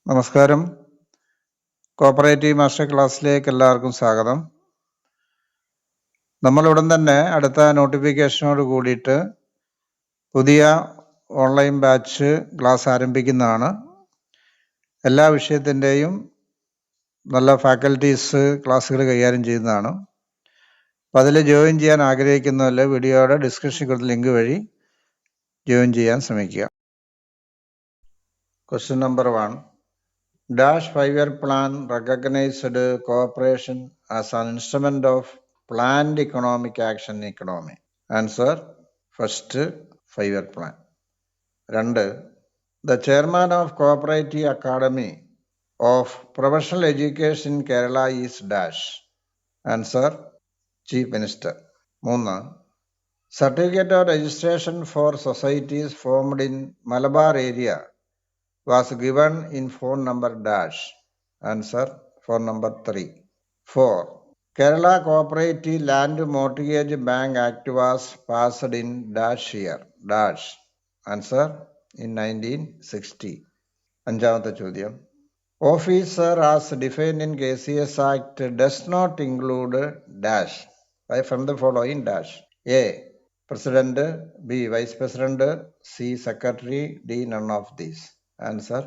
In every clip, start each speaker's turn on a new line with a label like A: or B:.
A: നമസ്കാരം. Cooperative master ക്ലാസ്സിലേക്ക് എല്ലാവർക്കും സ്വാഗതം. നമ്മൾ ഉടൻ തന്നെ അടുത്ത നോട്ടിഫിക്കേഷനോട് കൂടിയിട്ട് പുതിയ ഓൺലൈൻ ബാച്ച് ക്ലാസ് ആരംഭിക്കുന്നതാണ്. എല്ലാ വിഷയത്തിൻ്റെയും നല്ല ഫാക്കൽറ്റീസ് ക്ലാസ്സുകൾ കൈകാര്യം ചെയ്യുന്നതാണ്. അപ്പം അതിൽ ജോയിൻ ചെയ്യാൻ ആഗ്രഹിക്കുന്നവർ വീഡിയോയുടെ ഡിസ്ക്രിപ്ഷൻ കൊടുത്ത ലിങ്ക് വഴി ജോയിൻ ചെയ്യാൻ ശ്രമിക്കുക. Question number 1. Dash 5-year plan recognized cooperation as an instrument of planned economic action in economy. Answer: first 5-year plan. 2. The chairman of Cooperative Academy of Professional Education in Kerala is Dash. Answer: Chief Minister. 3. Certificate of registration for societies formed in Malabar area was given in phone number Dash. Answer: phone number 3. 4. Kerala Cooperative Land Mortgage Bank Act was passed in Dash year. Dash. Answer: in 1960. അഞ്ചാമത്തെ ചോദ്യം. Officer as defined in KCS Act does not include Dash. From the following Dash. A. President. B. Vice President. C. Secretary. D. None of these. Answer: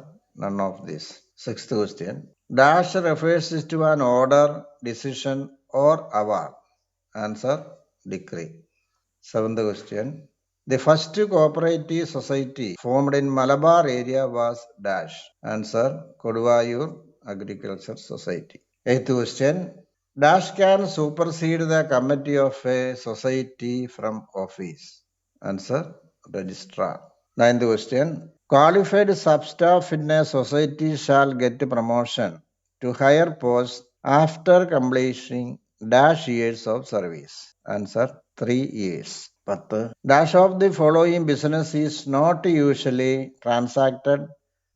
A: none of this. Sixth question. Dash refers to an order, decision or award. Answer: decree. Seventh question. The first cooperative society formed in Malabar area was Dash. Answer: Koduvayur Agriculture Society. Eighth question. Dash can supersede the committee of a society from office. Answer: registrar. Ninth question. Qualified substaff in a society shall get promotion to higher post after completing dash years of service. Answer: 3 years. 10. Dash of the following business is not usually transacted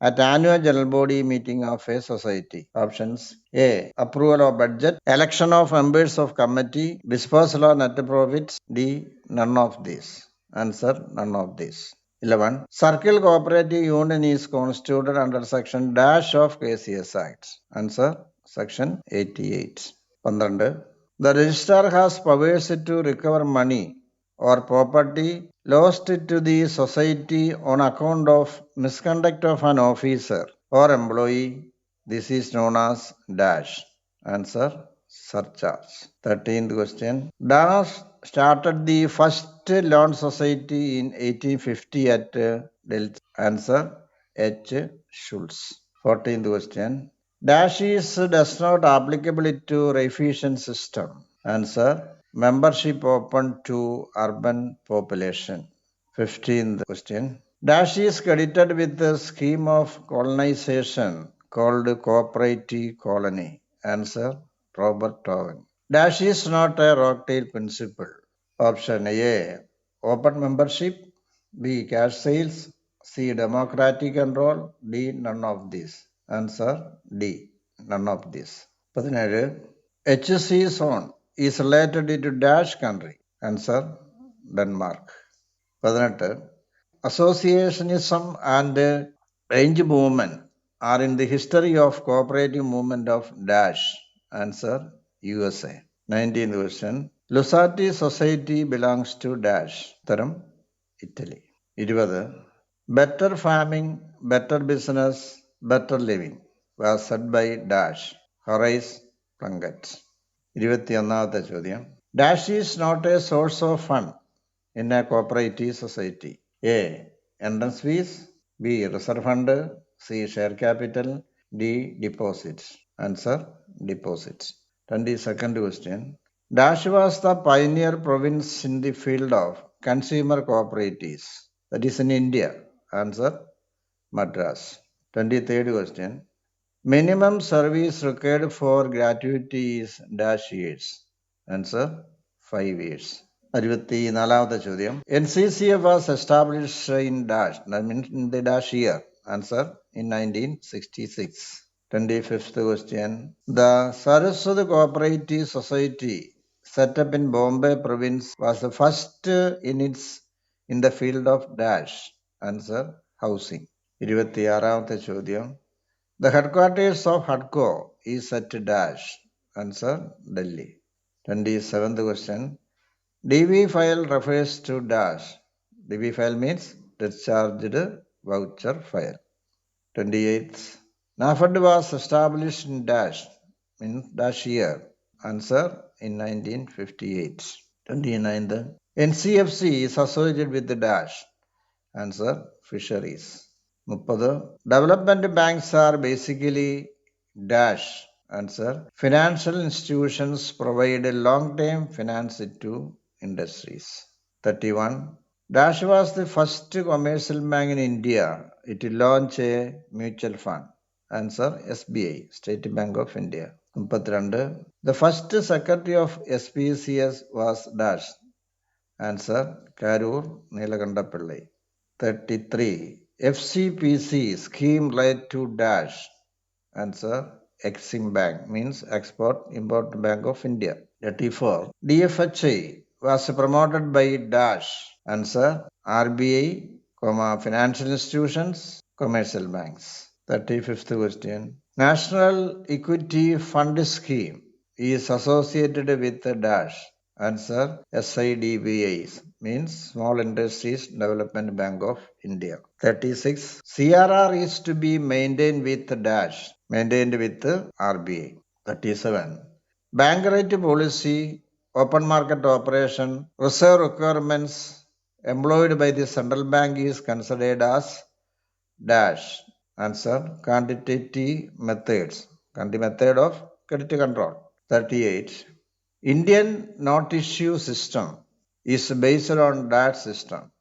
A: at annual general body meeting of a society. Options. A. Approval of budget, election of members of committee, disposal of net profits. D. None of these. Answer: none of these. 11. Circle Cooperative Union is constituted under section dash of KCS Act. Answer: section 88. 12. The registrar has powers to recover money or property lost to the society on account of misconduct of an officer or employee. This is known as dash. Answer: surcharge. 13th question. Dash started the first loan society in 1850 at Delhi. Answer: H. Schultz. 14th question. Dash does not applicable to Raiffeisen system. Answer: membership open to urban population. 15th question. Dash is credited with the scheme of colonization called Cooperative Colony. Answer: Robert Owen. Dash is not a Rockdale principle. Option A. Open membership. B. Cash sales. C. Democratic control. D. None of these. Answer: D. None of these. 17. HC zone is related to dash country. Answer: Denmark. 18. Associationism and range movement are in the history of cooperative movement of dash. Answer: USA. 19th question. Lusati society belongs to dash. Taram: Italy. 20. Better farming, better business, better living was said by dash. Horace Plunkett. 21ാമത്തെ ചോദ്യം. Dash is not a source of fund in a cooperative society. A. Entrance fees. B. Reserve fund. C. Share capital. D. Deposits. Answer: deposits. 22nd question. Dash was the pioneer province in the field of consumer cooperatives. That is in India. Answer: Madras. 23rd question. Minimum service required for gratuity is dash years. Answer: 5 years. 24ാമത്തെ ചോദ്യം. NCCF was established in dash, in the dash year. Answer: in 1966. 25th question. The Saraswati Cooperative Society set up in Bombay province was the first in the field of dash. Answer: housing. 26ാമത്തെ ചോദ്യം. The headquarters of HUDCO is at dash. Answer Delhi. 27th question. DV file refers to dash. DV file means discharged voucher file. 28th. NAFED was established in dash, in dash year. Answer in 1958. 29th. NCFC is associated with the dash. Answer fisheries. 30. Development banks are basically dash. Answer financial institutions provide long-term finance to industries. 31. Dash was the first commercial bank in India. It launched a mutual fund. Answer SBI, State Bank of India. 32. The first secretary of SPCS was Dash. Answer Karur Nilakanda Pillai. 33. FCPC scheme led to Dash. Answer Exim Bank means Export Import Bank of India. 34. DFHI was promoted by Dash. Answer RBI, financial institutions, commercial banks. 35th question. National Equity Fund Scheme is associated with Dash. Answer SIDBIs means Small Industries Development Bank of India. 36. CRR is to be maintained with Dash, maintained with RBI. 37. Bank rate policy, open market operation, reserve requirements employed by the central bank is considered as Dash. Answer quantitative methods, method of credit control. 38. Indian note issue system is based on that system.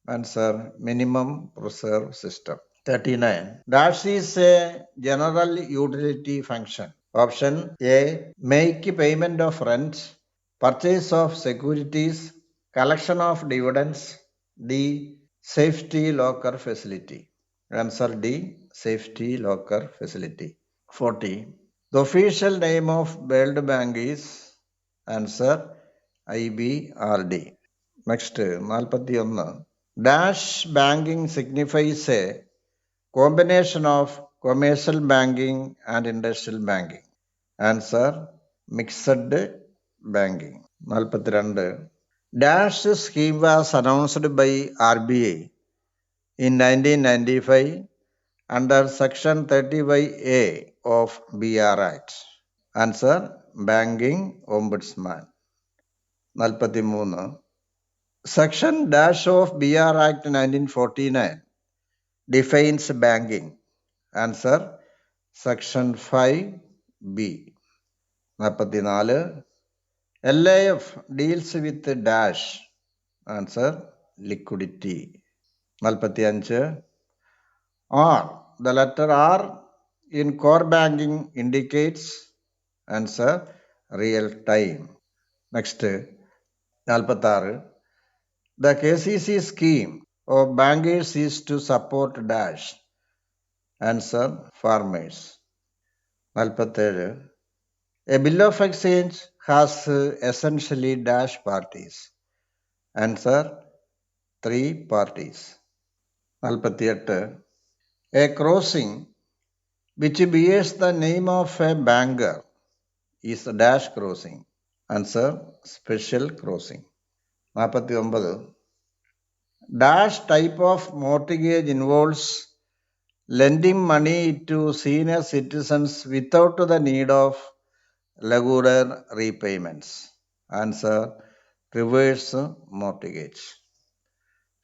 A: Answer minimum reserve system. 39. Dash is a general utility function. Option A, make payment of rent, purchase of securities, collection of dividends. D, safety locker facility. Answer D, safety locker facility. 40. The official name of World Bank is answer IBRD. Next, 41. Dash banking signifies a combination of commercial banking and industrial banking. Answer mixed banking. 42. Dash scheme was announced by RBI in 1995 under Section 35A of BR Act. Answer Banking Ombudsman. 43. Section dash of BR Act 1949 defines banking. Answer Section 5B. 44. LIF deals with dash. Answer liquidity. 45. R. The letter R in core banking indicates answer real time. Next, 46. The KCC scheme of bankers is to support dash. Answer farmers. 47. A bill of exchange has essentially dash parties. Answer 3 parties. 48. A crossing which bears the name of a banker is a dash crossing. Answer special crossing. 49. Dash type of mortgage involves lending money to senior citizens without the need of regular repayments. Answer reverse mortgage.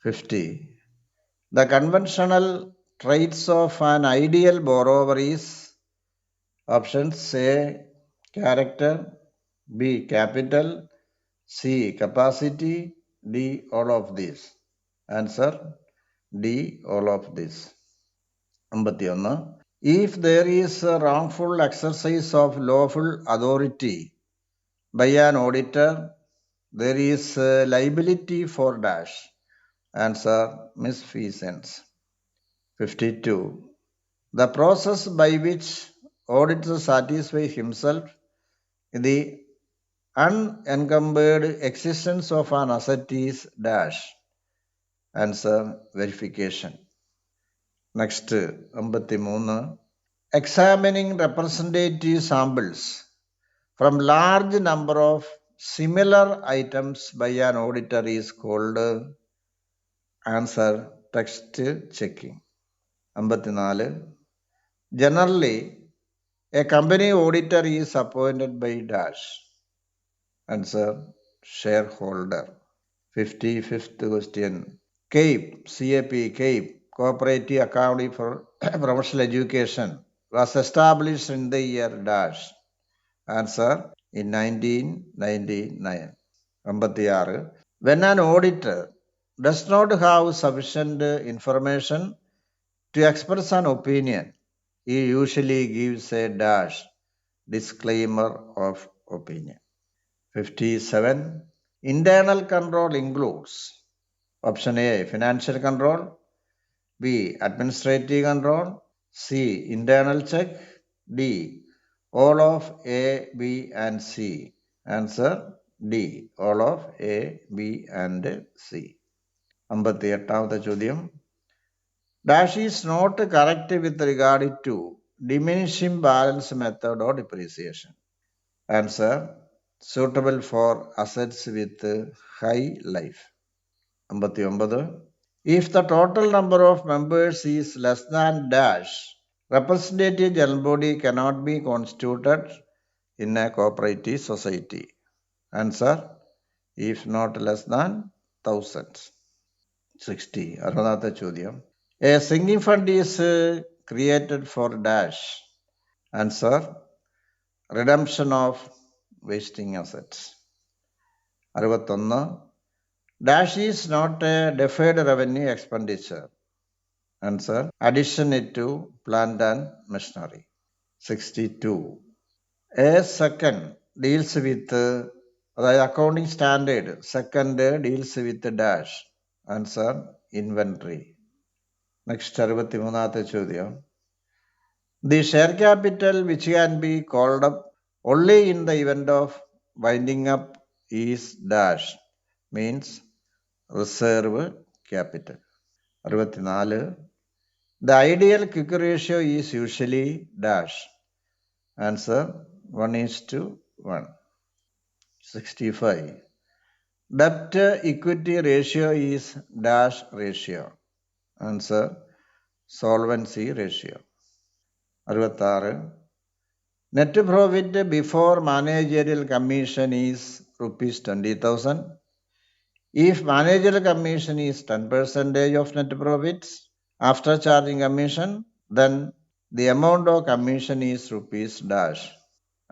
A: 50. The conventional traits of an ideal borrower is options A, character, B, capital, C, capacity, D, all of these. Answer D, all of this. 51. If there is a wrongful exercise of lawful authority by an auditor, there is liability for dash. Answer misfeasance. 52. The process by which auditor satisfies himself in the unencumbered existence of an asset is dash. Answer verification. Next, 53. examining representative samples from large number of similar items by an auditor is called answer text checking. 54. Generally, a company auditor is appointed by dash. Answer shareholder. 55th question. CAPE, Cooperative Accounting for Professional Education, was established in the year dash. Answer in 1999. 56. When an auditor does not have sufficient information to express an opinion, he usually gives a dash disclaimer of opinion. 57. Internal control includes option A, financial control, B, administrative control, C, internal check, D, all of A, B and C. Answer D, all of A, B and C. 58th ചോദ്യം. Dash is not correct with regard to diminishing balance method or depreciation. Answer suitable for assets with high life. 59. If the total number of members is less than dash, representative general body cannot be constituted in a cooperative society. Answer if not less than 1000. 60. അറുപതാമത്തെ ചോദ്യം. A sinking fund is created for dash. Answer redemption of wasting assets. 61. Dash is not a deferred revenue expenditure. Answer addition to plant and machinery. 62. A second deals with the accounting standard. Second deals with dash. Answer inventory. Next 63ാമത്തെ ചോദ്യം. The share capital which can be called up only in the event of winding up is dash, means reserve capital. 64. The ideal quick ratio is usually dash. Answer 1:1. 65. Debt equity ratio is dash ratio. Answer solvency ratio. 66. Net profit before managerial commission is rupees 20,000. If managerial commission is 10% of net profits after charging commission, then the amount of commission is rupees dash.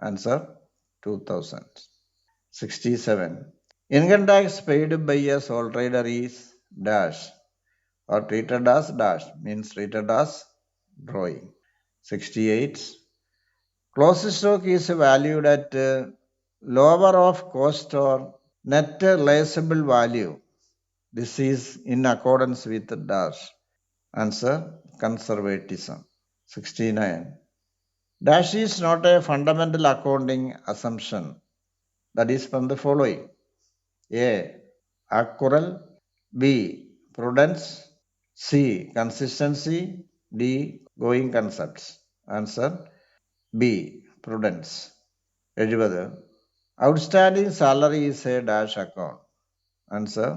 A: Answer 2,000. 67. Income tax paid by a sole trader is dash or treated as dash, means treated as drawing. 68. Closing stock is valued at lower of cost or net realizable value. This is in accordance with dash. Answer conservatism. 69. Dash is not a fundamental accounting assumption. That is from the following. A. Accrual. B. Prudence. C. Consistency. D. Going concepts. Answer B. Prudence. 70. Outstanding salary is a dash account. Answer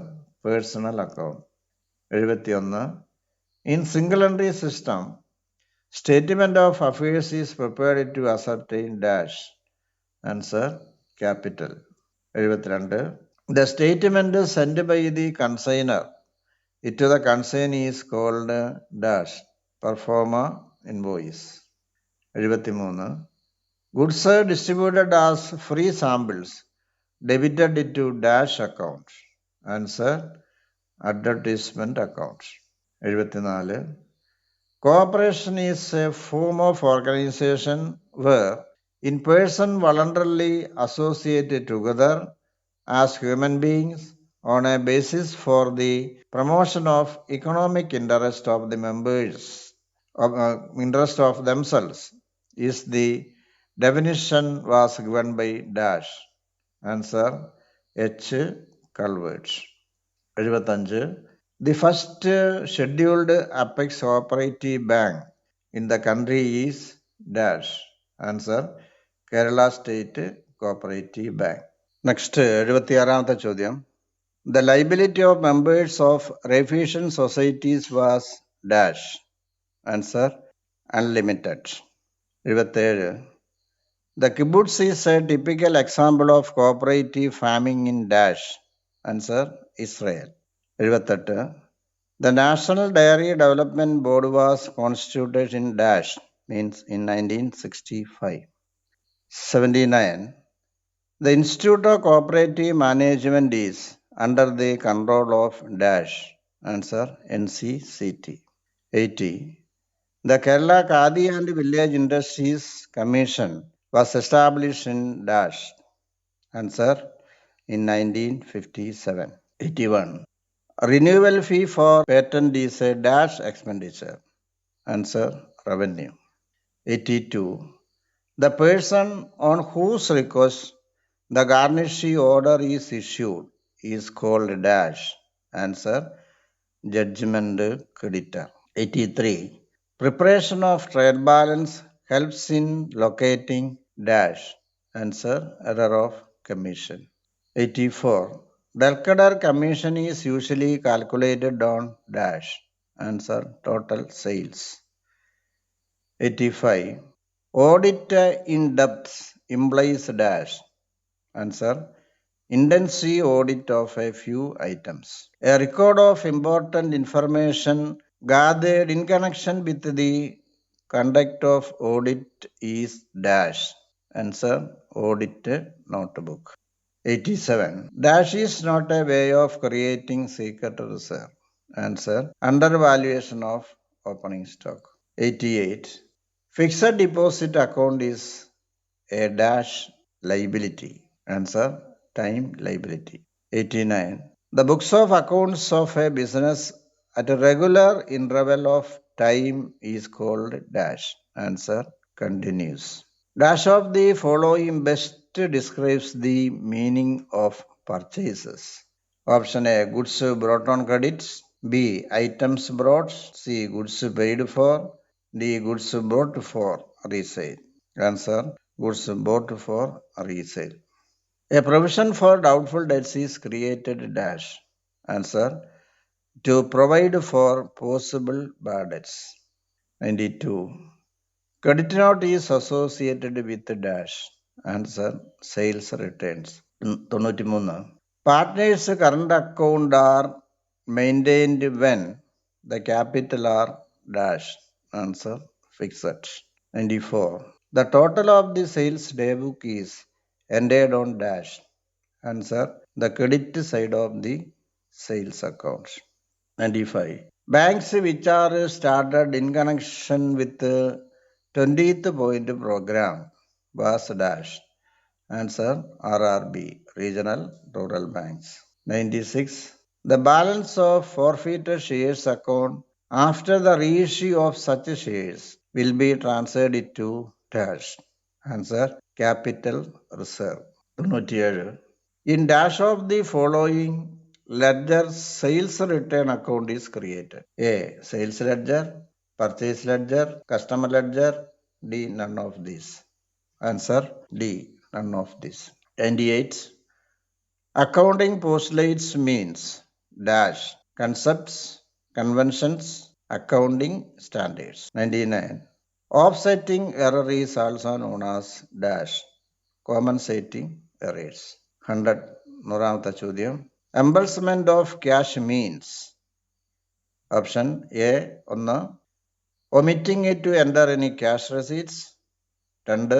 A: personal account. 71. In single entry system, statement of affairs is prepared to ascertain dash. Answer capital. 72. The statement sent by the consigner to the consignee is called dash performa invoice. 73. Goods are distributed as free samples debited to dash account. Answer advertisement account. 74. Cooperation is a form of organization where in person voluntarily associated together as human beings on a basis for the promotion of economic interest of the members, interest of themselves, is the definition was given by dash. Answer H. Calvert. 75. The first scheduled apex cooperative bank in the country is dash. Answer, Kerala State Cooperative Bank. Next, 76ാമത്തെ ചോദ്യം. The liability of members of Raiffeisen societies was dash. Answer, unlimited. 77. The kibbutz is a typical example of cooperative farming in dash. Answer, Israel. 78. The National Dairy Development Board was constituted in dash, means in 1965. 79. The Institute of Cooperative Management is under the control of dash. Answer, NCCT. 80. The Kerala Khadi and Village Industries Commission was established in dash. Answer, in 1957. 81. Renewal fee for patent is a dash expenditure. Answer, revenue. 82. The person on whose request the garnishee order is issued is called dash. Answer, judgment creditor. 83. Preparation of trade balance helps in locating dash. Answer, error of commission. 84. The Alkadar commission is usually calculated on dash. Answer, total sales. 85. Audit in depth implies dash. Answer, intensive audit of a few items. A record of important information gathered in connection with the conduct of audit is dash. Answer, audit notebook. 87. Dash is not a way of creating secret reserve. Answer, undervaluation of opening stock. 88. Fixed deposit account is a dash liability. Answer, time liability. 89. The books of accounts of a business at a regular interval of time is called dash. Answer, continuous. Dash of the following best describes the meaning of purchases. Option A, goods brought on credits. B, items brought. C, goods paid for. D, goods bought for resale. Answer, goods bought for resale. A provision for doubtful debts is created dash. Answer, to provide for possible bad debts. 92. Credit note is associated with dash. Answer, sales returns. 93. Partners' current account are maintained when the capital are dash. Answer, fixed. 94. The total of the sales daybook is entered on dash. Answer, the credit side of the sales accounts. 95. Banks which are started in connection with the 20th point program was dash. Answer, RRB, Regional Rural Banks. 96. The balance of forfeited shares account after the reissue of such shares will be transferred to dash. Answer, capital reserve. 97. In dash of the following ledger sales return account is created. A, sales ledger, purchase ledger, customer ledger. D, none of these. Answer, D, none of these. 98. Accounting postulates means dash concepts, conventions, accounting standards. 99. Offsetting error is also known as dash compensating errors. 100. നൂറാമത്തെ ചോദ്യം. Embezzlement of cash means. Option A, 1. Omitting it to enter any cash receipts. 2.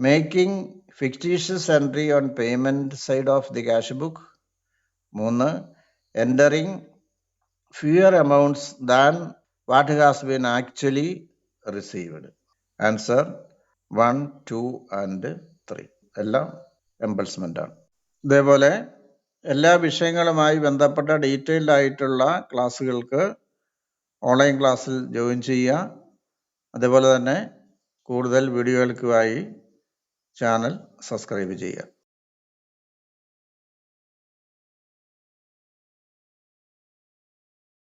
A: Making fictitious entry on payment side of the cash book. 3. Entering fewer amounts than what has been actually received. Answer, 1, 2 and 3. എല്ലാം എംബൾസ്മെൻ്റ് ആണ്. ഇതേപോലെ എല്ലാ വിഷയങ്ങളുമായി ബന്ധപ്പെട്ട detailed ആയിട്ടുള്ള ക്ലാസ്സുകൾക്ക് online ക്ലാസ്സിൽ join ചെയ്യുക. അതേപോലെ തന്നെ കൂടുതൽ വീഡിയോകൾക്കുമായി ചാനൽ സബ്സ്ക്രൈബ് ചെയ്യുക.